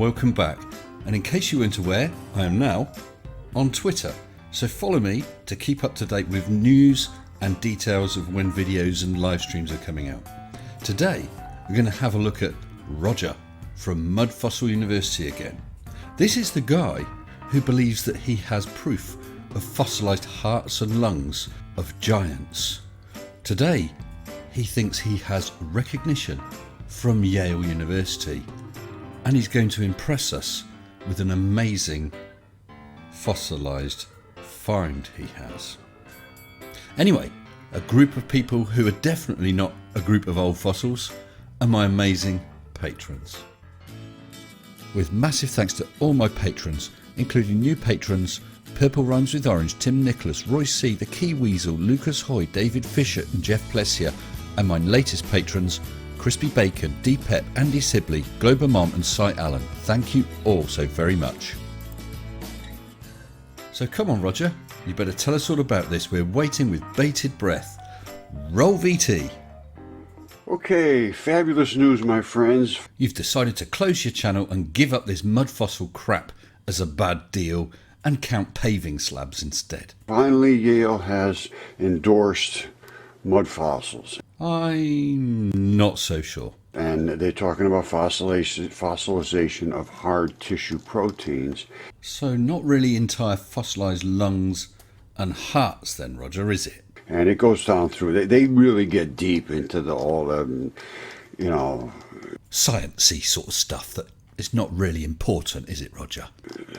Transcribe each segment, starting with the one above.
welcome back. And in case you weren't aware, I am now on Twitter. So follow me to keep up to date with news and details of when videos and live streams are coming out. Today, we're going to have a look at Roger from Mud Fossil University again. This is the guy who believes that he has proof of fossilized hearts and lungs of giants. Today, he thinks he has recognition from Yale University, and he's going to impress us with an amazing fossilized find he has. Anyway, a group of people who are definitely not a group of old fossils are my amazing patrons. With massive thanks to all my patrons, including new patrons Purple Rhymes with Orange, Tim Nicholas, Roy C, The Key Weasel, Lucas Hoy, David Fisher and Jeff Plessier, and my latest patrons Crispy Bacon, D Pep, Andy Sibley, Glober Mom and Cy Allen. Thank you all so very much. So come on Roger, you better tell us all about this. We're waiting with bated breath. Roll VT. Okay, fabulous news, my friends. You've decided to close your channel and give up this mud fossil crap as a bad deal and count paving slabs instead. Finally, Yale has endorsed mud fossils. I'm not so sure. And they're talking about fossilization of hard tissue proteins. So not really entire fossilized lungs and hearts then, Roger, is it? And it goes down through, they really get deep into all the, sciencey sort of stuff that is not really important, is it, Roger?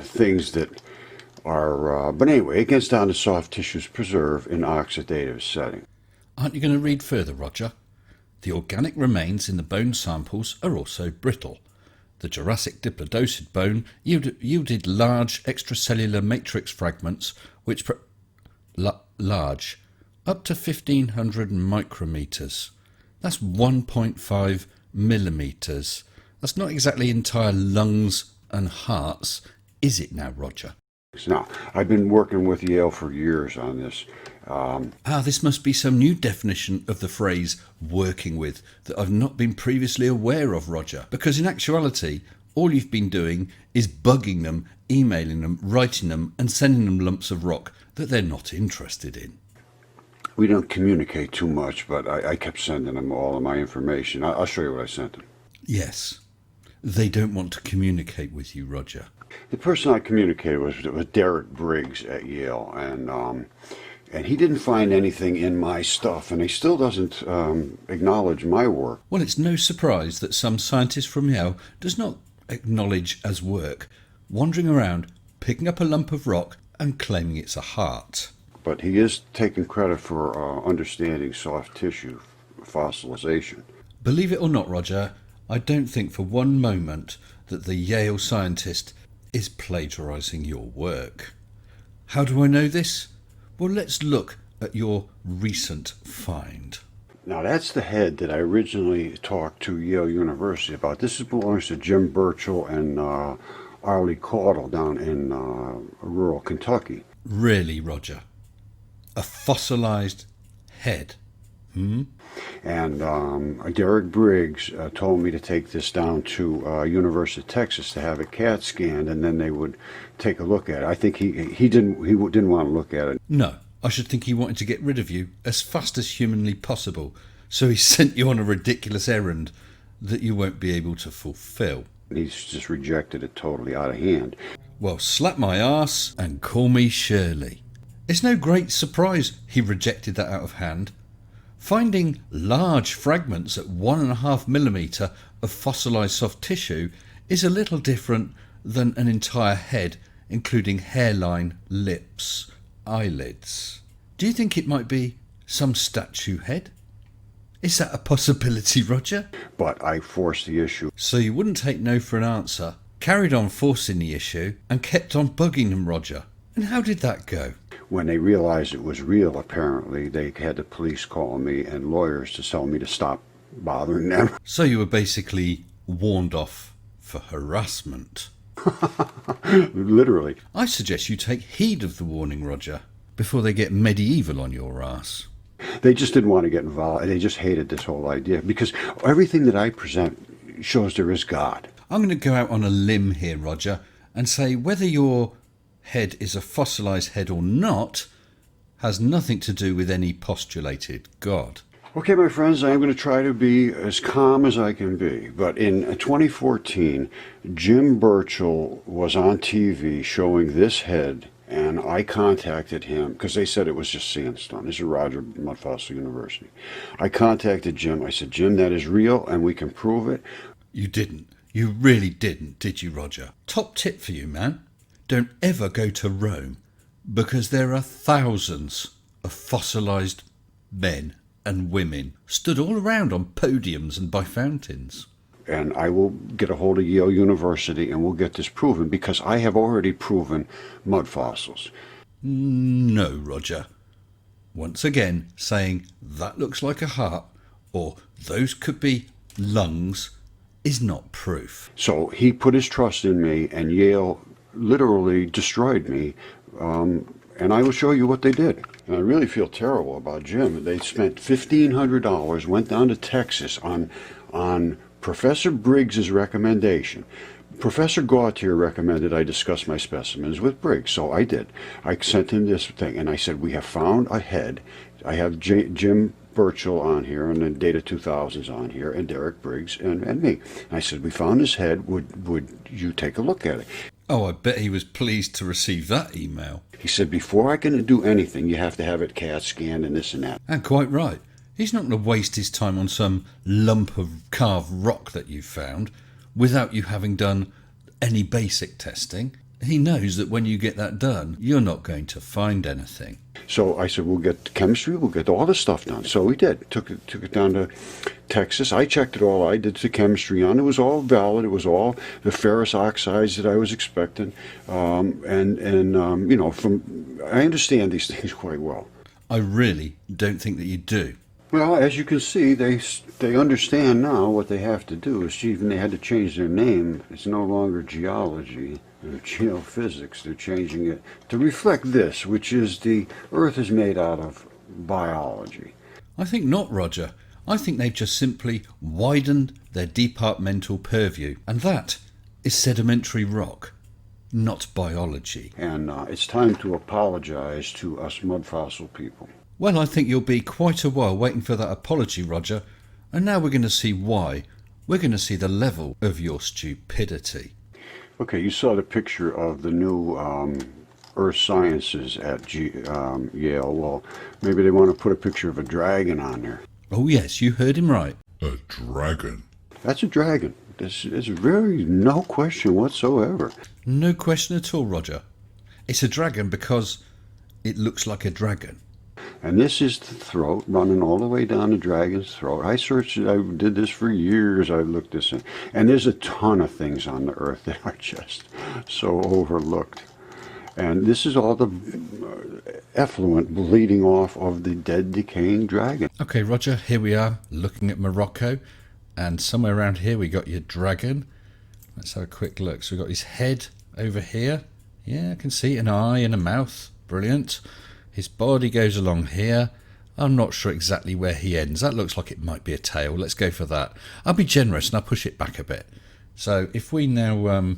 Things that are, but anyway, it gets down to soft tissues preserved in oxidative setting. Aren't you going to read further, Roger? The organic remains in the bone samples are also brittle. The Jurassic diplodocid bone yielded large extracellular matrix fragments which large, up to 1500 micrometers. That's 1.5 millimeters. That's not exactly entire lungs and hearts, is it now, Roger? Now, I've been working with Yale for years on this. This must be some new definition of the phrase working with that I've not been previously aware of, Roger. Because in actuality, all you've been doing is bugging them, emailing them, writing them and sending them lumps of rock that they're not interested in. We don't communicate too much, but I kept sending them all of my information. I'll show you what I sent them. Yes. They don't want to communicate with you, Roger. The person I communicated with was Derek Briggs at Yale, and he didn't find anything in my stuff, and he still doesn't acknowledge my work. Well, it's no surprise that some scientist from Yale does not acknowledge as work, wandering around, picking up a lump of rock and claiming it's a heart. But he is taking credit for understanding soft tissue fossilization. Believe it or not, Roger, I don't think for one moment that the Yale scientist is plagiarizing your work. How do I know this? Well, let's look at your recent find. Now, that's the head that I originally talked to Yale University about. This belongs to Jim Burchell and Arlie Caudle down in rural Kentucky. Really, Roger? A fossilized head? And Derek Briggs told me to take this down to University of Texas to have it CAT scanned, and then they would take a look at it. I think he didn't want to look at it. No, I should think he wanted to get rid of you as fast as humanly possible, so he sent you on a ridiculous errand that you won't be able to fulfill. He's just rejected it totally out of hand. Well, slap my arse and call me Shirley. It's no great surprise he rejected that out of hand. Finding large fragments at 1.5 millimeter of fossilized soft tissue is a little different than an entire head, including hairline, lips, eyelids. Do you think it might be some statue head? Is that a possibility, Roger? But I forced the issue. So you wouldn't take no for an answer, carried on forcing the issue, and kept on bugging him, Roger. And how did that go? When they realized it was real, apparently, they had the police call me and lawyers to tell me to stop bothering them. So you were basically warned off for harassment. Literally. I suggest you take heed of the warning, Roger, before they get medieval on your ass. They just didn't want to get involved. They just hated this whole idea because everything that I present shows there is God. I'm going to go out on a limb here, Roger, and say whether your head is a fossilised head or not has nothing to do with any postulated God. Okay, my friends, I'm going to try to be as calm as I can be. But in 2014, Jim Burchell was on TV showing this head, and I contacted him because they said it was just sandstone. This is Roger, Mud Fossil University. I contacted Jim. I said, Jim, that is real, and we can prove it. You didn't. You really didn't, did you, Roger? Top tip for you, man. Don't ever go to Rome, because there are thousands of fossilised men and women stood all around on podiums and by fountains. And I will get a hold of Yale University and we'll get this proven, because I have already proven mud fossils. No, Roger. Once again, saying that looks like a heart or those could be lungs is not proof. So he put his trust in me, and Yale literally destroyed me. And I will show you what they did. And I really feel terrible about Jim. They spent $1,500, went down to Texas on Professor Briggs's recommendation. Professor Gautier recommended I discuss my specimens with Briggs, so I did. I sent him this thing, and I said, we have found a head. I have Jim Burchell on here, and then Data 2000's on here, and Derek Briggs, and me. And I said, we found this head. Would you take a look at it? Oh, I bet he was pleased to receive that email. He said, before I can do anything, you have to have it CAT scanned and this and that. And quite right. He's not going to waste his time on some lump of carved rock that you've found without you having done any basic testing. He knows that when you get that done, you're not going to find anything. So I said, we'll get chemistry, we'll get all this stuff done. So we did. Took it down to Texas. I checked it all. I did the chemistry on. It was all valid. It was all the ferrous oxides that I was expecting. You know, I understand these things quite well. I really don't think that you do. Well, as you can see, they understand now what they have to do. Is even they had to change their name. It's no longer geology or geophysics. They're changing it to reflect this, which is the Earth is made out of biology. I think not, Roger. I think they've just simply widened their departmental purview, and that is sedimentary rock, not biology. And it's time to apologize to us mud fossil people. Well, I think you'll be quite a while waiting for that apology, Roger. And now we're going to see why. We're going to see the level of your stupidity. Okay, you saw the picture of the new Earth Sciences at Yale. Well, maybe they want to put a picture of a dragon on there. Oh yes, you heard him right. A dragon. That's a dragon. This is very no question whatsoever. No question at all, Roger. It's a dragon because it looks like a dragon. And this is the throat running all the way down the dragon's throat. I searched it. I did this for years. I looked this in. And there's a ton of things on the Earth that are just so overlooked. And this is all the effluent bleeding off of the dead, decaying dragon. Okay, Roger, here we are looking at Morocco. And somewhere around here we got your dragon. Let's have a quick look. So we've got his head over here. Yeah, I can see an eye and a mouth. Brilliant. His body goes along here. I'm not sure exactly where he ends. That looks like it might be a tail. Let's go for that. I'll be generous and I'll push it back a bit. So if we now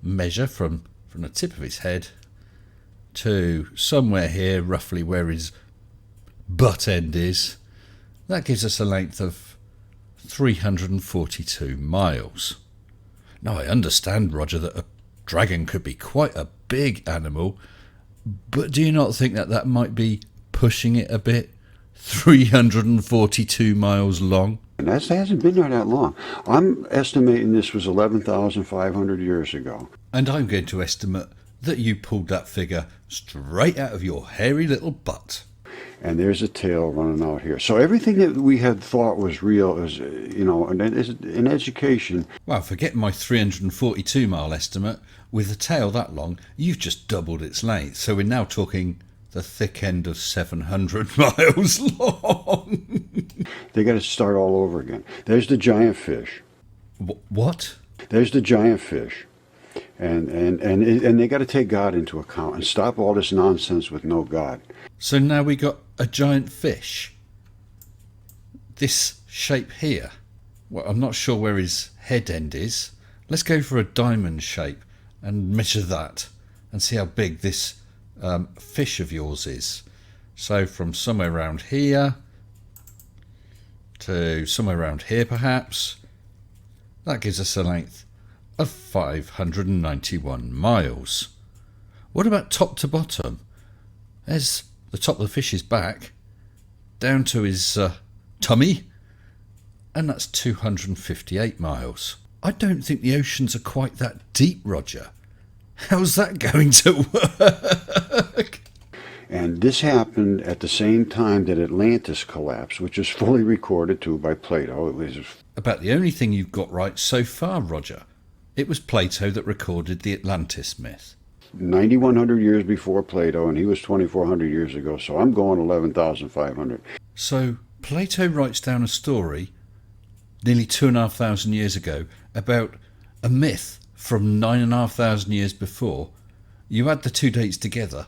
measure from the tip of his head to somewhere here, roughly where his butt end is, that gives us a length of 342 miles. Now I understand, Roger, that a dragon could be quite a big animal, but do you not think that might be pushing it a bit? 342 miles long? And that hasn't been there that long. I'm estimating this was 11,500 years ago. And I'm going to estimate that you pulled that figure straight out of your hairy little butt. And there's a tail running out here. So everything that we had thought was real is, you know, in education. Well, forget my 342 mile estimate. With a tail that long, you've just doubled its length. So we're now talking the thick end of 700 miles long. They got to start all over again. There's the giant fish. What? There's the giant fish. And they got to take God into account and stop all this nonsense with no God. So now we got a giant fish. This shape here. Well, I'm not sure where his head end is. Let's go for a diamond shape and measure that and see how big this fish of yours is. So from somewhere around here to somewhere around here perhaps. That gives us a length of 591 miles. What about top to bottom? There's the top of the fish's back down to his tummy, and that's 258 miles. I don't think the oceans are quite that deep, Roger. How's that going to work? And this happened at the same time that Atlantis collapsed, which is fully recorded too by Plato. It was about the only thing you've got right so far, Roger. It was Plato that recorded the Atlantis myth. 9,100 years before Plato, and he was 2,400 years ago, so I'm going 11,500. So Plato writes down a story nearly 2,500 years ago about a myth from 9,500 years before. You add the two dates together,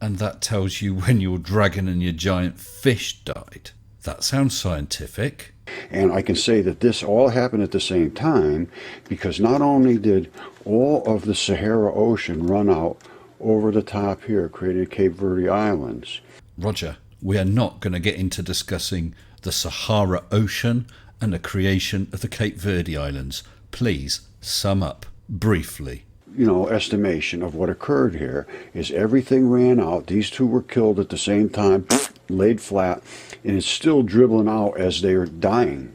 and that tells you when your dragon and your giant fish died. That sounds scientific. And I can say that this all happened at the same time because not only did all of the Sahara Ocean run out over the top here, creating Cape Verde Islands. Roger, we are not going to get into discussing the Sahara Ocean and the creation of the Cape Verde Islands. Please sum up briefly. Estimation of what occurred here is everything ran out. These two were killed at the same time, laid flat, and it's still dribbling out as they are dying.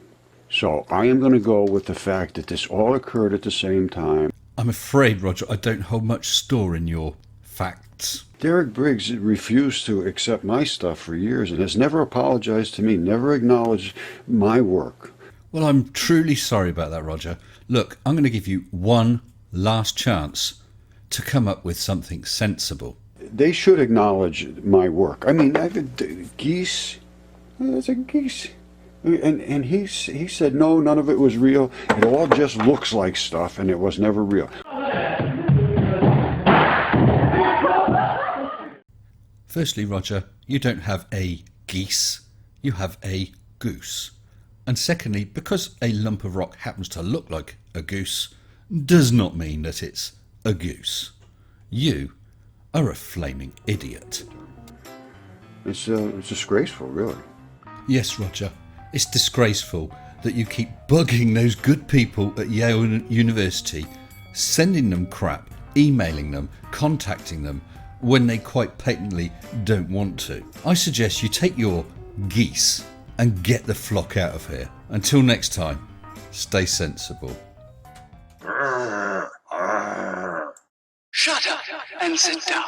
So I am going to go with the fact that this all occurred at the same time. I'm afraid, Roger, I don't hold much store in your facts. Derek Briggs refused to accept my stuff for years and has never apologized to me, never acknowledged my work. Well, I'm truly sorry about that, Roger. Look, I'm going to give you one last chance to come up with something sensible. They should acknowledge my work. I mean, geese, that's a geese. And he said, no, none of it was real. It all just looks like stuff, and it was never real. Firstly, Roger, you don't have a geese, you have a goose. And secondly, because a lump of rock happens to look like a goose, does not mean that it's a goose. You are a flaming idiot. It's disgraceful, really. Yes, Roger. It's disgraceful that you keep bugging those good people at Yale University, sending them crap, emailing them, contacting them, when they quite patently don't want to. I suggest you take your geese and get the flock out of here. Until next time, stay sensible. Shut up and sit down.